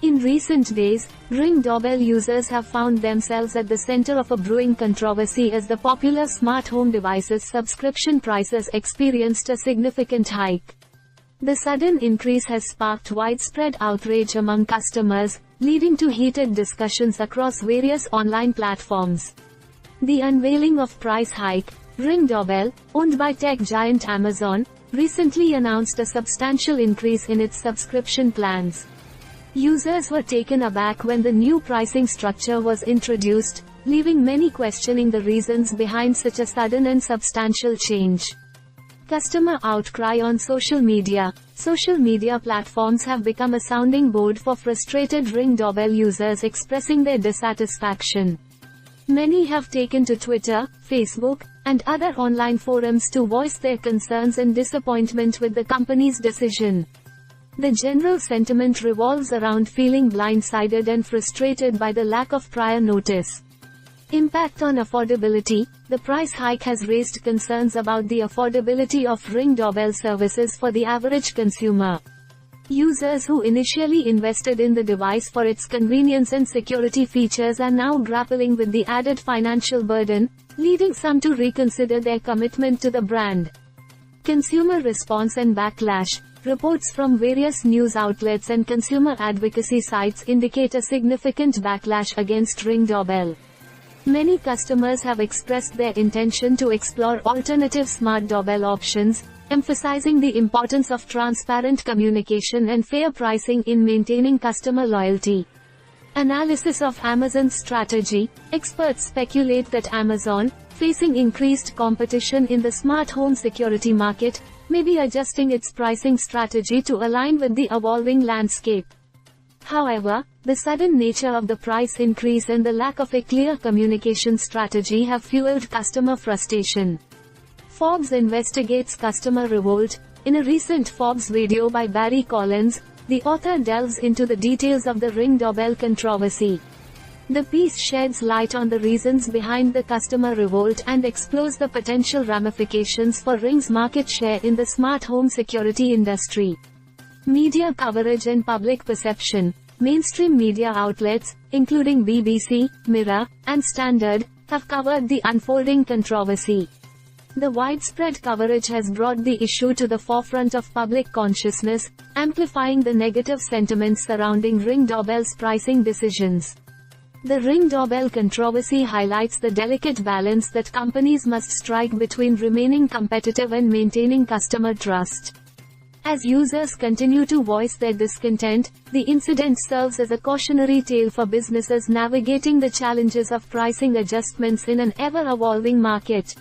In recent days, Ring Doorbell users have found themselves at the center of a brewing controversy as the popular smart home devices subscription prices experienced a significant hike. The sudden increase has sparked widespread outrage among customers, leading to heated discussions across various online platforms. The unveiling of price hike, Ring Doorbell, owned by tech giant Amazon, recently announced a substantial increase in its subscription plans. Users were taken aback when the new pricing structure was introduced, leaving many questioning the reasons behind such a sudden and substantial change. Customer outcry on social media. Social media platforms have become a sounding board for frustrated Ring Doorbell users expressing their dissatisfaction. Many have taken to Twitter, Facebook, and other online forums to voice their concerns and disappointment with the company's decision. The general sentiment revolves around feeling blindsided and frustrated by the lack of prior notice. Impact on affordability. The price hike has raised concerns about the affordability of Ring Doorbell services for the average consumer. Users who initially invested in the device for its convenience and security features are now grappling with the added financial burden, leading some to reconsider their commitment to the brand. Consumer response and backlash. Reports from various news outlets and consumer advocacy sites indicate a significant backlash against Ring Doorbell. Many customers have expressed their intention to explore alternative smart doorbell options, emphasizing the importance of transparent communication and fair pricing in maintaining customer loyalty. Analysis of Amazon's strategy. Experts speculate that Amazon, facing increased competition in the smart home security market, may be adjusting its pricing strategy to align with the evolving landscape. However, the sudden nature of the price increase and the lack of a clear communication strategy have fueled customer frustration. Forbes investigates customer revolt. In a recent Forbes video by Barry Collins, the author delves into the details of the Ring Doorbell controversy. The piece sheds light on the reasons behind the customer revolt and explores the potential ramifications for Ring's market share in the smart home security industry. Media coverage and public perception. Mainstream media outlets, including BBC, Mirror, and Standard, have covered the unfolding controversy. The widespread coverage has brought the issue to the forefront of public consciousness, amplifying the negative sentiments surrounding Ring Doorbell's pricing decisions. The Ring Doorbell controversy highlights the delicate balance that companies must strike between remaining competitive and maintaining customer trust. As users continue to voice their discontent, the incident serves as a cautionary tale for businesses navigating the challenges of pricing adjustments in an ever-evolving market.